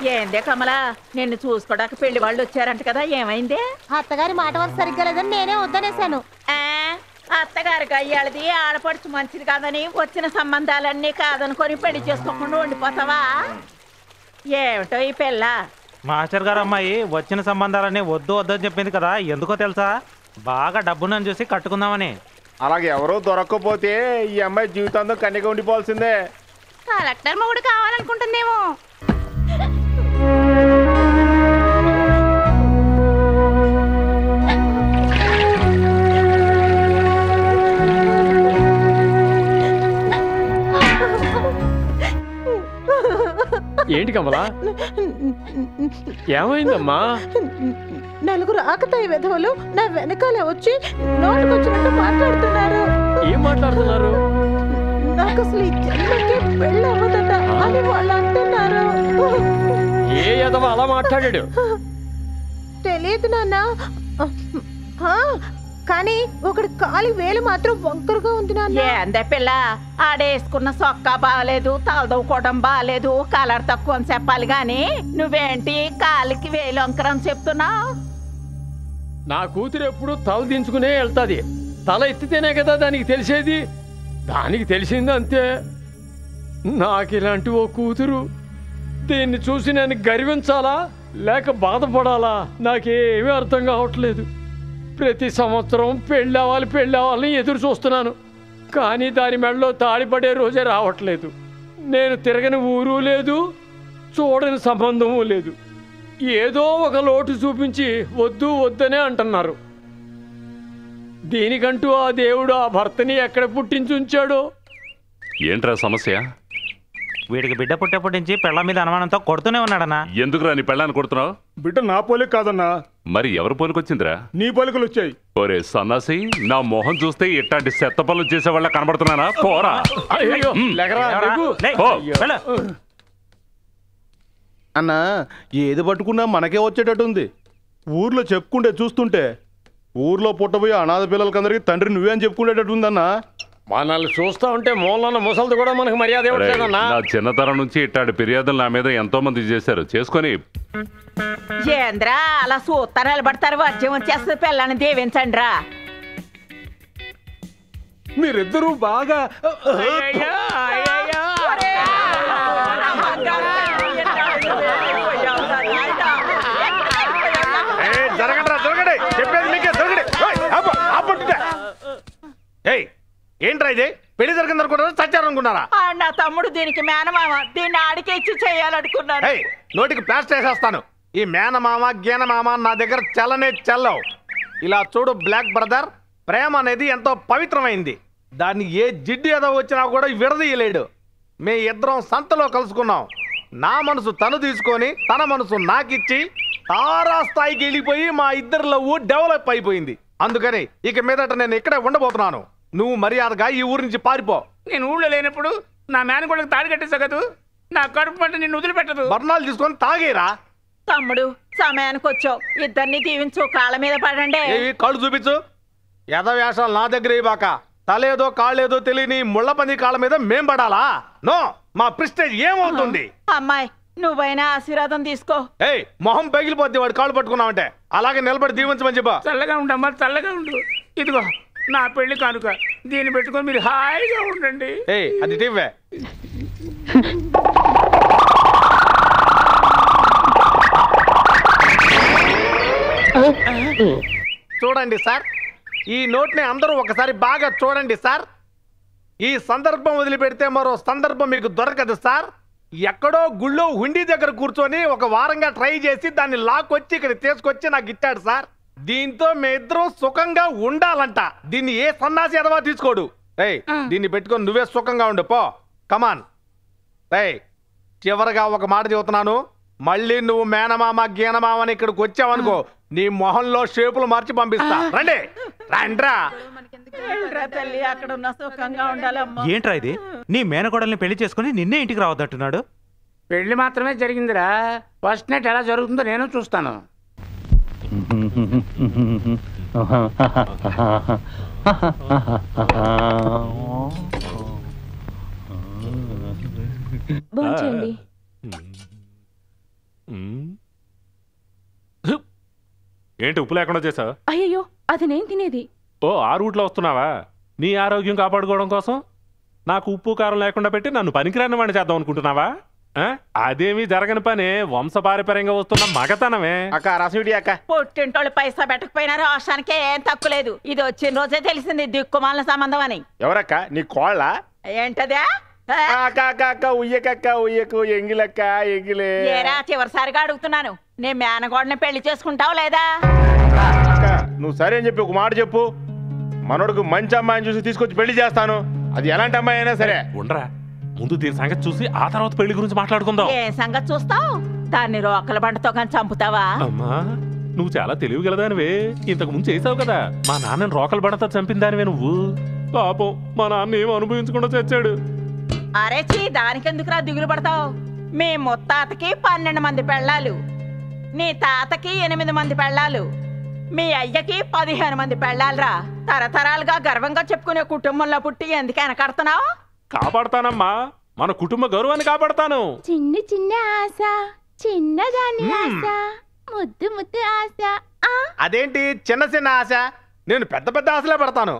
ఏందే కమలా, నిన్ను చూసుకోడానికి పెళ్లి వాళ్ళు వచ్చారంట కదా, ఏమైందే? అత్తగారి మాట వల్ల సరిగ్గా లేదని నేనే వద్దనేశాను. అత్తగారికి అయ్యాళ్ళది ఆడపడుచు మంచిది కాదని వచ్చిన సంబంధాలన్నీ కాదనుకొని పెళ్లి చేసుకోకుండా ఉండిపోతావా? ఏమిటో ఈ పిల్ల. మాస్టర్ గారు అమ్మాయి వచ్చిన సంబంధాలన్నీ వద్దు వద్దని చెప్పింది కదా, ఎందుకో తెలుసా? బాగా డబ్బునని చూసి కట్టుకుందామని. అలాగే ఎవరో దొరక్కపోతే ఈ అమ్మాయి జీవితాంతం కన్యగా ఉండిపోవాల్సిందే. కలెక్టర్ మొగుడు కావాలనుకుంటుందేమో. ఏంటి కమలా, ఏమైందమ్మా? నలుగురు ఆకతాయి వెధవలు నా వెనకాల వచ్చి నోటుకొచ్చినట్టు మాట్లాడుతున్నారు. ఏం మాట్లాడుతున్నారు? నాకు అసలు ఈ జన్మకి పెళ్ళి అవ్వదట అని వాళ్ళు అంటున్నారు. ఏ ఎదవ అలా మాట్లాడాడు? తెలియదు నాన్న, కానీ ఒకటి కాలి వేలు మాత్రం వంకరగా ఉంది నాన్న. ఏందే పిల్ల, ఆడేసుకున్న సొక్కా బాగాలేదు, తలదవ్వుకోవడం బాగాలేదు, కలర్ తక్కువ అని చెప్పాలి గాని నువ్వేంటి కాలికి వేలు వంకరని చెప్తున్నావు? నా కూతురు ఎప్పుడు తల దించుకునే వెళ్తాది. తల ఎత్తితేనే కదా దానికి తెలిసేది. దానికి తెలిసింది అంతే. నాకు ఇలాంటి ఓ కూతురు, దీన్ని చూసి నేను గర్వించాలా లేక బాధపడాలా నాకేమీ అర్థం కావట్లేదు. ప్రతి సంవత్సరం పెళ్ళావాలని ఎదురు చూస్తున్నాను, కానీ దాని మెడలో తాడిపడే రోజే రావట్లేదు. నేను తిరగని ఊరు లేదు, చూడని సంబంధము లేదు. ఏదో ఒక లోటు చూపించి వద్దు వద్దనే అంటున్నారు. దీనికంటూ ఆ దేవుడు ఆ భర్తని ఎక్కడ పుట్టించి ఉంచాడో. ఏంట్రా సమస్య? వీడికి బిడ్డ పుట్టేప్పటి నుంచి పెళ్ళ మీద అనుమానంతో కొడుతూనే ఉన్నాడన్నా. ఎందుకురా నీ పెళ్ళాన్ని కొడుతున్నావు? బిడ్డ నా పోలిక కాదన్నా. మరి ఎవరి పోలికొచ్చిందిరా? నీ పోలికలు వచ్చాయి. ఒరే సన్నాసి, నా మొహం చూస్తే ఇట్లాంటి చెత్త పనులు చేసే వాళ్ళ కనబడుతున్నానా? పోరా. అన్నా, ఏది పట్టుకున్నా మనకే వచ్చేటట్టుంది. ఊర్లో చెప్పుకుంటే చూస్తుంటే ఊర్లో పుట్టబోయే అనాథ పిల్లలకందరికీ తండ్రి నువ్వే అని చెప్పుకునేటట్టుందన్నా. మనల్ని చూస్తా ఉంటే మూలన్న ముసలిది కూడా మనకు మర్యాద ఇవ్వట్లేదన్నా. నా చిన్నతనం నుంచి ఇట్లాంటి ఫిర్యాదులు నా మీద ఎంతో మంది చేశారు. చేసుకొని ఏంద్రా అలా సూత్తా నిలబడతారు? వర్జం వచ్చేస్తుంది, పిల్లని దీవించండి రా. మీరిద్దరూ బాగా ఏంట్రా ఇది? పెళ్లి జరిగిందనుకున్నారా, చచ్చారనుకున్నారా? నా తమ్ముడు దీనికి మేనమామ, దీన్ని ఆడికే ఇచ్చి చేయాలనుకున్నాను. నోటికి ప్లాస్టర్ వేసేస్తాను. ఈ మేనమామ గీనమామ నా దగ్గర చెల్లనే చెల్లవు. ఇలా చూడు బ్లాక్ బ్రదర్, ప్రేమ అనేది ఎంతో పవిత్రమైంది. దాన్ని ఏ జిడ్డు ఏదో వచ్చినా కూడా విడదీయలేడు. మే ఇద్దరం సంతలో కలుసుకున్నాం. నా మనసు తను తీసుకొని తన మనసు నాకిచ్చి తారా స్థాయికి వెళ్ళిపోయి మా ఇద్దరి లవ్ డెవలప్ అయిపోయింది. అందుకని ఇక మీదట నేను ఇక్కడే ఉండబోతున్నాను. నువ్వు మర్యాదగా ఈ ఊరి నుంచి పారిపో. నేను ఊళ్ళో లేనప్పుడు నా మేనగోళ్ళకి తాడి కట్టేసగదు. నా కడుపు పంట నిన్ను వదిలిపెట్టదు. బర్ణాలు తీసుకొని తాగేరా. తమ్ముడు సమయానికి వచ్చావు, ఇద్దరిని దీవించు, కాళ్ళ మీద పడండి. కాళ్ళు చూపించు. యథవేషాలు నా దగ్గర ఇవ్వక తలేదో కాళ్ళేదో తెలియని ముళ్ళపంది కాళ్ళ మీద మేం పడాలా? నో, మా ప్రెస్టేజ్ ఏమవుతుంది? అమ్మాయి నువ్వైనా ఆశీర్వాదం తీసుకో. మొహం పగిలిపోద్ది వాడు కాళ్ళు పట్టుకున్నావంటే. అలాగే నిలబడి దీవించమని చెప్పా. చల్లగా ఉండమ్మా, చల్లగా ఉండు. ఇదిగో నా పెళ్లి కానుక, దీన్ని పెట్టుకొని మీరు హాయిగా ఉండండి. అది టీవే. చూడండి సార్, ఈ నోట్ని అందరూ ఒకసారి బాగా చూడండి సార్. ఈ సందర్భం వదిలిపెడితే మరో సందర్భం మీకు దొరకదు సార్. ఎక్కడో గుళ్ళో హుండీ దగ్గర కూర్చొని ఒక వారంగా ట్రై చేసి దాన్ని లాక్కొచ్చి ఇక్కడ తీసుకొచ్చి నాకు ఇచ్చాడు సార్. దీంతో మీ ఇద్దరు సుఖంగా ఉండాలంట. దీన్ని ఏ సన్నాసి ఎదవా తీసుకోడు. దీన్ని పెట్టుకొని నువ్వే సుఖంగా ఉండు పో. కమాన్. చివరిగా ఒక మాట చెబుతున్నాను, మళ్ళీ నువ్వు మేనమామ గీనమామని ఇక్కడికి వచ్చావనుకో, నీ మొహంలో షేపులు మార్చి పంపిస్తా. రండి రండ్రా. తల్లి అక్కడ ఉన్న సుఖంగా ఉండాలమ్మా. ఏంట్రా ఇది? నీ మేనకోడల్ని పెళ్లి చేసుకుని నిన్నే ఇంటికి రావద్దంటున్నాడు. పెళ్లి మాత్రమే జరిగిందిరా, ఫస్ట్ నైట్ ఎలా జరుగుతుందో నేను చూస్తాను. బాగుంది. ఏంటి ఉప్పు లేకుండా చేసావు? అయ్యో అది నేను తినేది. ఓ ఆ రూట్లో వస్తున్నావా? నీ ఆరోగ్యం కాపాడుకోవడం కోసం నాకు ఉప్పు కారం లేకుండా పెట్టి నన్ను పనికిరాని వాడిని చేద్దాం అనుకుంటున్నావా? అదేమీ జరగని పని, వంశపారపర్యంగా వస్తున్న మగతనమే. అక్క రసవిడి అక్క. పుట్టింటోళ్ళు పైసా పెట్టకపోయినా రోషానికి ఏం తక్కువ లేదు. ఇది వచ్చిన రోజే తెలిసింది దిక్కుమాల సంబంధం అని. ఎవరక్క? నీ కోళ్ళ? ఏంటదే? అక్క అక్క అక్క ఉయ్యకక్క ఉయ్యకు ఎంగిలక్క ఎంగిలే. ఏరా చివరిసారిగా అడుగుతున్నాను, నీ మేనగోడని పెళ్లి చేసుకుంటావు లేదా? అక్క నువ్వు సరే అని చెప్పి ఒక మాట చెప్పు. మనోడికి మంచి అమ్మాయిని చూసి తీసుకొచ్చి పెళ్లి చేస్తాను. అది ఎలాంటి అమ్మాయి అయినా సరే. ఉండరా, ముందు దీని సంగతి చూసి ఆ తర్వాత పెళ్లి గురించి మాట్లాడుకుందాం. ఏ సంగతి చూస్తావు? దాన్ని రోకల బండతో కానీ చంపుతావా? అమ్మా నువ్వు చాలా తెలివిగలదానివే. ఇంతకు ముందు చేసావు కదా, మా నాన్నని రోకల బండతో చంపిందానివే నువ్వు. పాపం మా నాన్న ఏం అనుభవించకుండా చచ్చాడు. అరే చీ, దానికెందుకురా దిగులు పడతావు? మీ ముత్తాతకి 12 మంది పెళ్ళాలు, నీ తాతకి 8 మంది పెళ్ళాలు, మీ అయ్యకి 15 మంది పెళ్ళాలరా. తరతరాలుగా గర్వంగా చెప్పుకునే కుటుంబంలో పుట్టి ఎందుకు వెనకడుతున్నావు? కాపాడతానమ్మా, మన కుటుంబ గౌరవాన్ని కాపాడతాను. చిన్న చిన్న ఆశ, చిన్నదాని ఆశ, ముద్దు ముద్దు ఆశ. అదేంటి చిన్న చిన్న ఆశ? నేను పెద్ద పెద్ద ఆశలే పెడతాను.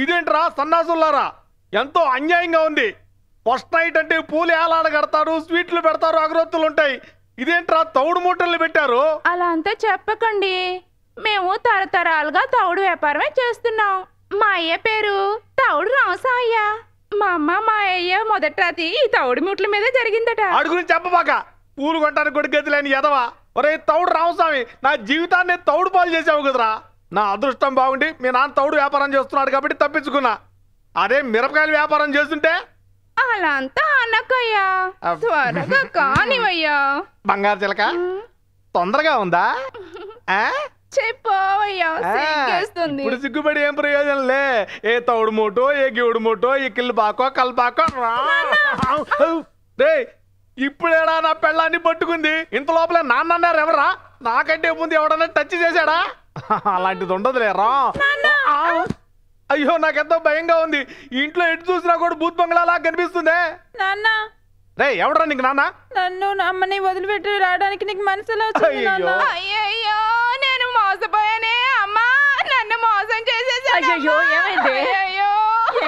ఇదేంట్రా సన్నాసులారా, ఎంతో అన్యాయంగా ఉంది. ఫస్ట్ నైట్ అంటే పూలు ఏలాడ కడతారు, స్వీట్లు పెడతారు, అగరొత్తులు ఉంటాయి. ఇదేంట్రా తౌడు మూటలు పెట్టారు? అలా అంతా చెప్పకండి, మేము తరతరాలుగా తౌడు వ్యాపారమే చేస్తున్నాం. మా అయ్య పేరు తౌడు రామసాయ్య. మా అమ్మ మా అయ్య మొదటి రాతి ఈ తౌడు మూట్ల మీద జరిగిందట. ఆడి గురించి చెప్పబాక, పూలు కొట్టడానికి కూడా గతి లేని ఎదవా. ఒరే తౌడు రామస్వామి, నా జీవితాన్ని తౌడు పాలు చేసావు కదరా. నా అదృష్టం బాగుండి మీ నాన్న తౌడు వ్యాపారం చేస్తున్నాడు కాబట్టి తప్పించుకున్నా. అదే మిరపకాయల వ్యాపారం చేస్తుంటే. అలా అంతా అనకయ్యా, త్వరగా కానివయ్యా. బంగారు చిలక తొందరగా ఉందా? చెప్పవయ్యా, సిగ్గేస్తుంది. ఇప్పుడు సిగ్గుపడి ఏం ప్రయోజనం లే. ఏ తౌడు మూటో, ఏ గివుడు మూటో, ఈ కిల్లు బాకో కల్పాకో. రే ఇప్పుడేడా నా పెళ్ళాన్ని పట్టుకుంది? ఇంత లోపల నాన్న అన్నారు ఎవరా? నాకంటే ముందు ఎవడన్నా టచ్ చేశాడా? అలాంటిది ఉండదులేరా. అయ్యో నాకెంతో భయంగా ఉంది. ఇంట్లో ఎటు చూసినా కూడా భూత్ బంగ్లాలా కనిపిస్తుంది. నాన్న, రే ఎవడరా నీకు నాన్న? నన్ను అమ్మని వదిలిపెట్టి రావడానికి నీకు మనసులో అయ్యయ్యో నేను మోసపోయానే అమ్మా, నన్ను మోసం చేసేసాడు. అయ్యో ఏమైంది?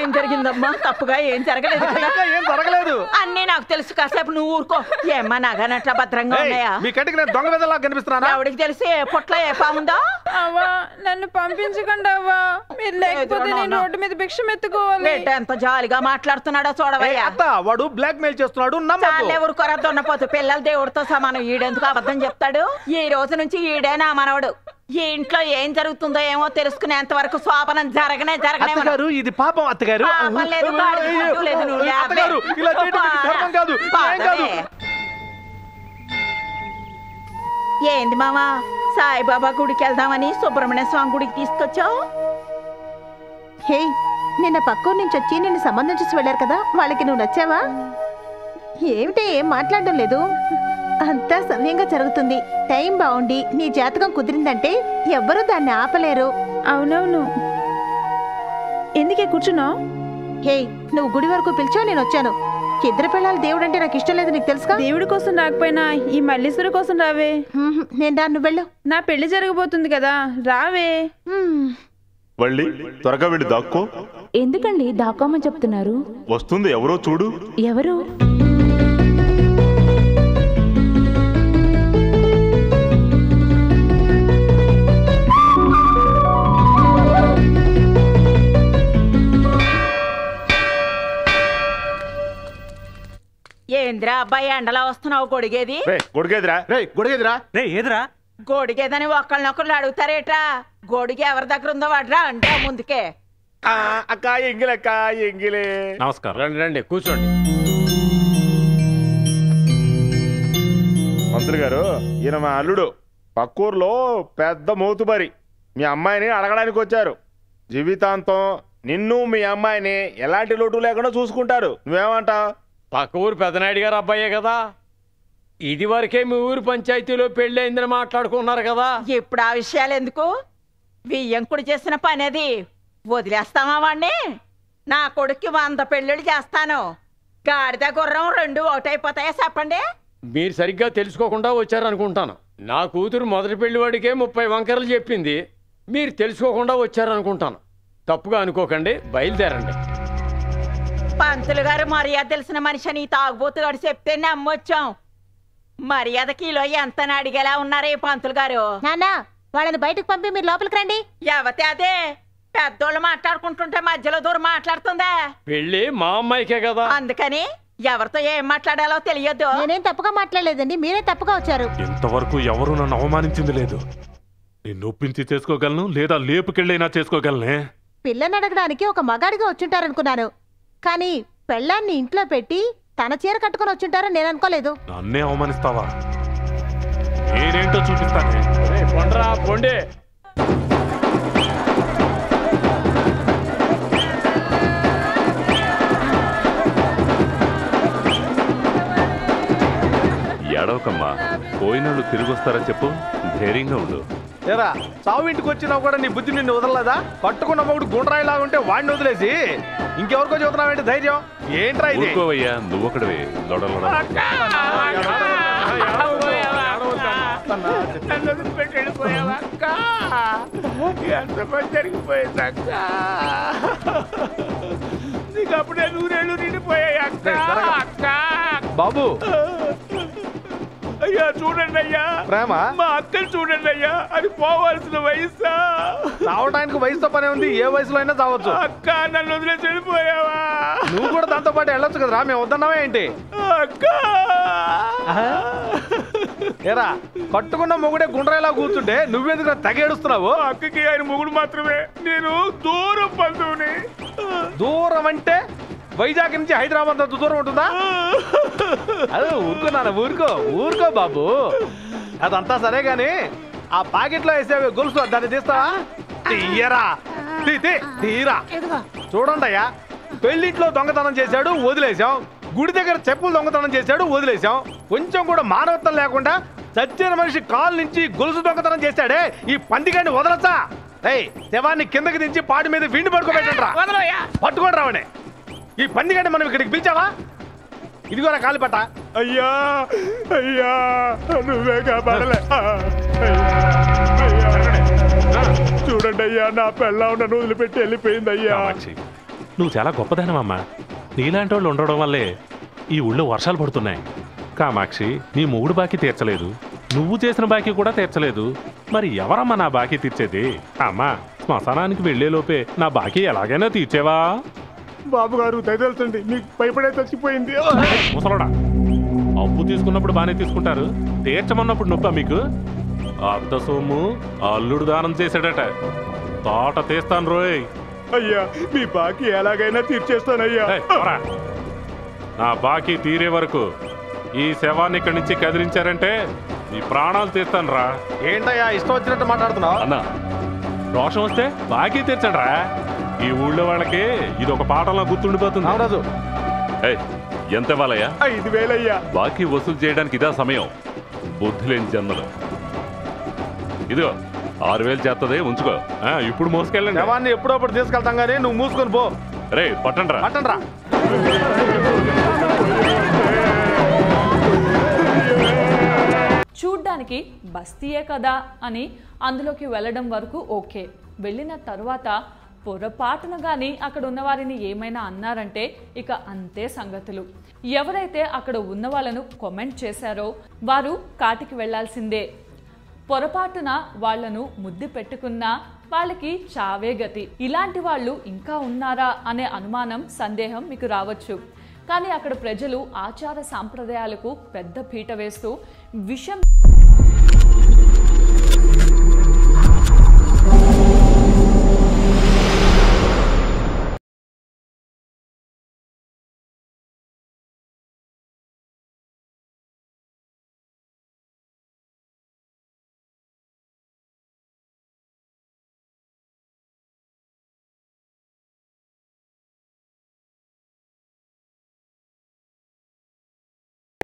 ఏం జరిగిందమ్మా? తప్పుగా ఏం జరగలేదు కదా? ఏం జరగలేదు. అన్నీ నాకు తెలుసు, కాసేపు నువ్వు ఊరుకో. ఏమ్మా నగనట్ల భద్రంగా ఉన్నాయా? మీ కంటికి నేను దొంగ విధంగా కనిపిస్తున్నానా? ఎవడికి తెలిసి ఏ పొట్ల ఏ పాముందో? అవ్వా నన్ను పంపించకండి అవ్వా, మీరు లేకపోతే నేను రోడ్డు మీద భిక్షం ఎత్తుకోవాలి. బిడ్డ ఎంత జాలిగా మాట్లాడుతున్నాడో చూడవయ్యా. వాడు బ్లాక్ మెయిల్ చేస్తున్నాడు. చాలే ఊరుకోరా దున్నపోతు. పిల్లలు దేవుడితో సమానం, ఈడెందుకు అబద్ధం చెప్తాడు? ఈ రోజు నుంచి ఈడే నా మనవడు. ఈ ఇంట్లో ఏం జరుగుతుందో ఏమో తెలుసుకునేంత వరకు శోభనం జరగనే అత్తగారు. ఇది పాపం అత్తగారు. ఏంది మామా, సాయిబాబా గుడికి వెళ్దామని సుబ్రహ్మణ్య స్వామి గుడికి తీసుకొచ్చావు? హే, నిన్న పక్కూరు నుంచి వచ్చి నిన్ను సంబంధం చూసి వెళ్ళారు కదా, వాళ్ళకి నువ్వు నచ్చావా? ఏమిటి ఏం మాట్లాడడం లేదు? అంతా సమయంగా జరుగుతుంది. టైం బాగుండి నీ జాతకం కుదిరిందంటే ఎవ్వరూ దాన్ని ఆపలేరు. అవునవును. ఎందుకే కూర్చున్నావు? హే, నువ్వు గుడి వరకు పిలిచావు, నేను వచ్చాను. ఇద్దరు పిల్లలు దేవుడు అంటే నాకు ఇష్టం లేదు, నీకు తెలుసుగా. దేవుడి కోసం రాకపోయినా ఈ మల్లీశ్వరి కోసం రావే. నేను దాన్ని వెళ్ళు. నా పెళ్లి జరగబోతుంది కదా, రావే. వల్లి త్వరగా వెళ్ళి దాక్కో. ఎందుకండి దాక్కోమని చెప్తున్నారు? వస్తుంది, ఎవరో చూడు. ఎవరు? ఏంద్రా అబ్బాయి ఎండలా వస్తున్నావు? గొడిగేది? గొడిగేదిరా. రే గొడిగేదిరా. రే ఏదిరా? గొడిగేదని ఒకళ్ళనొకళ్ళు అడుగుతారేట్రా? గొడిగి ఎవరి దగ్గర ఉందో వాడ్రా అంటే ముందుకే. అక్క ఎంగిలక్క ఎంగిలే. నమస్కారం. రండి రండి కూర్చోండి. మంత్రి గారు, ఈయన మా అల్లుడు. పక్కూరులో పెద్ద మోతుబరి. మీ అమ్మాయిని అడగడానికి వచ్చారు. జీవితాంతం నిన్ను మీ అమ్మాయిని ఎలాంటి లోటు లేకుండా చూసుకుంటారు. నువ్వేమంటావు? పక్క ఊరు పెద్దనాయుడు గారు అబ్బాయే కదా, ఇది వరకే మీ ఊరు పంచాయతీలో పెళ్లి అయిందని మాట్లాడుకున్నారు కదా. ఇప్పుడు ఆ విషయాలు ఎందుకు? వియ్యంకుడు చేసిన పని అది. వదిలేస్తామా వాణ్ణి? నా కొడుక్కి 100 పెళ్ళిళ్ళు చేస్తాను. గాడిద గుర్రం 2 ఒకటైపోతాయా చెప్పండి? మీరు సరిగ్గా తెలుసుకోకుండా వచ్చారనుకుంటాను. నా కూతురు మొదటి పెళ్లివాడికే 30 వంకరలు చెప్పింది. మీరు తెలుసుకోకుండా వచ్చారనుకుంటాను. తప్పుగా అనుకోకండి, బయలుదేరండి. పంతులు గారు మర్యాద తెలిసిన మనిషి అని తాగుబోతుగాడు చెప్తే నమ్మొచ్చాం. మర్యాద కిలో ఎంత అడిగేలా ఉన్నారే పంతులు గారు. నాన్న వాళ్ళని బయటకు పంపి మీరు లోపలికి రండి. ఎవతే అదే పెద్దోళ్ళు మాట్లాడుకుంటుంటే మధ్యలో దూరం మాట్లాడుతుందా? పెళ్ళి మా అమ్మాయికే కదా. అందుకని ఎవరితో ఏం మాట్లాడాలో తెలియదు. నేనేం తప్పుగా మాట్లాడలేదండి, మీరే తప్పుగా వచ్చారు. ఇంతవరకు ఎవరు నన్ను అవమానించింది లేదు. నిన్ను ఒప్పించి చేసుకోగలను, లేదా లేపుకెళ్ళైనా చేసుకోగలనే. పిల్లని అడగడానికి ఒక మగాడిగా వచ్చుంటారనుకున్నాను, కానీ పెళ్ళాన్ని ఇంట్లో పెట్టి తన చీర కట్టుకుని వచ్చుంటారని నేను అనుకోలేదు. నన్నే అవమానిస్తావా? నేనేంటో చూపిస్తానే. పొండ్రా పొండే. ఏడవకమ్మా, పోయినోళ్ళు తిరిగి వస్తారని చెప్పు. ధైర్యంగా ఉండు. ఏరా చావు ఇంటికి వచ్చినా కూడా నీ బుద్ధి నిన్ను వదలలేదా? కట్టుకున్న మొగుడు గుండ్రాయిలాగా ఉంటే వాడిని వదిలేసి ఇంకెవరికో చెబుతున్నావేంటి ధైర్యం? ఏంట్రా ఇది? ఊరుకోవయ్యా, నువ్వు ఒకటివే నన్ను వదిలిపెట్టి వెళ్ళిపోయావా అక్క? ఎంత పని జరిగిపోయింది అక్క. నీకు అప్పుడే 100 ఏళ్ళు నిండిపోయాయి అక్క. అక్క బాబు అయ్యా చూడండి అయ్యా, ప్రేమ మా అక్కలు చూడండి అయ్యా, అది పోవాల్సిన వయసా? చావటానికి వయసుతో పనే ఉంది, ఏ వయసులో అయినా చావచ్చు. అక్క నన్ను వదిలేసి వెళ్ళిపోయావా? నువ్వు కూడా దాంతో పాటు వెళ్ళొచ్చు కదరా, మేము వద్దన్నావా ఏంటి? అక్క ఏరా కట్టుకున్న మొగుడే గుండ్రాయిలా కూర్చుంటే నువ్వెందుకు తెగేడుస్తున్నావు? అక్కకి ఆయన మొగుడు మాత్రమే, నేను దూరం బంధువుని. దూరం అంటే వైజాగ్ నుంచి హైదరాబాద్ అంత దూరం ఉంటుందా? అదే ఊరుకున్నాను, ఊరుకో బాబు. అదంతా సరే గాని ఆ పాకెట్లో వేసేవి గొలుసు దాన్ని తీస్తావా? తీయరా, తీరా. చూడండి అయ్యా, పెళ్లింట్లో దొంగతనం చేశాడు వదిలేసాం, గుడి దగ్గర చెప్పులు దొంగతనం చేశాడు వదిలేసాం. కొంచెం కూడా మానవత్వం లేకుండా చచ్చిన మనిషి కాలు నుంచి గొలుసు దొంగతనం చేశాడే, ఈ పందిగాన్ని వదలచ్చా? శవాన్ని కిందకి దించి పాడి మీద విండి పడుకోబెట్టండి రా. పట్టుకోండి రావనే. ఈ పందిగంటే మనం ఇక్కడికి పిలిచావా? ఇదిగోరా కాలిపట్ట. అయ్యా అయ్యా నువ్వే కాపాడలే. చూడండి అయ్యా, నా పెళ్ళాం నన్ను వదిలిపెట్టి వెళ్ళిపోయింది అయ్యా. నువ్వు చాలా గొప్పదనమమ్మా. నీలాంటి వాళ్ళు ఉండడం వల్లే ఈ ఊళ్ళో వర్షాలు పడుతున్నాయి. కామాక్షి, నీ మొగుడు బాకీ తీర్చలేదు, నువ్వు చేసిన బాకీ కూడా తీర్చలేదు. మరి ఎవరమ్మా నా బాకీ తీర్చేది? అమ్మా, శ్మశానానికి వెళ్లేలోపే నా బాకీ ఎలాగైనా తీర్చేవా? బాబు గారు దయచేసండి, మీకు భయపడే చచ్చిపోయింది. ముసలోడా, అప్పు తీసుకున్నప్పుడు బాగానే తీసుకుంటారు, తీర్చమన్నప్పుడు నొప్పా మీకు? అత్త సొమ్ము అల్లుడు దానం చేశాడట, తోట తీస్తాను రోయ్. అయ్యా మీ బాకీ ఎలాగైనా తీర్చేస్తానయ్యా. నా బాకీ తీరే వరకు ఈ శవాన్ని ఇక్కడి నుంచి కదిలించారంటే నీ ప్రాణాలు తీస్తాను రా. ఏంటయ్యా ఇష్టం వచ్చినట్టు మాట్లాడుతున్నావు? అన్నా, రోషం వస్తే బాకీ తీర్చండి రా. ఈ ఊళ్ళో వాళ్ళకి ఇది ఒక పాఠంలో గుర్తుండిపోతుంది. రాజు ఎంత ఇవ్వాలయ్యా? 5,000 అయ్యా. బాకీ వసూలు చేయడానికి ఇదా సమయం? బుద్ధి లేని జన్మలు. ఇదిగో 6,000 చేస్తుంది, ఉంచుకో. ఇప్పుడు మోసుకెళ్ళండి. శవాన్ని ఎప్పుడప్పుడు తీసుకెళ్తాం కానీ నువ్వు మూసుకొని పో. రే పట్టండి రా, పట్టండి రా. చూడ్డానికి బస్తీయే కదా అని అందులోకి వెళ్ళడం వరకు ఓకే. వెళ్ళిన తర్వాత పొరపాటున కానీ అక్కడ ఉన్నవారిని ఏమైనా అన్నారంటే ఇక అంతే సంగతులు. ఎవరైతే అక్కడ ఉన్న వాళ్ళను కామెంట్ చేశారో వారు కాటికి వెళ్లాల్సిందే. పొరపాటున వాళ్లను ముద్దు పెట్టుకున్నా వాళ్ళకి చావే గతి. ఇలాంటి వాళ్ళు ఇంకా ఉన్నారా అనే అనుమానం, సందేహం మీకు రావచ్చు. కానీ అక్కడ ప్రజలు ఆచార సాంప్రదాయాలకు పెద్ద పీట వేస్తూ విషం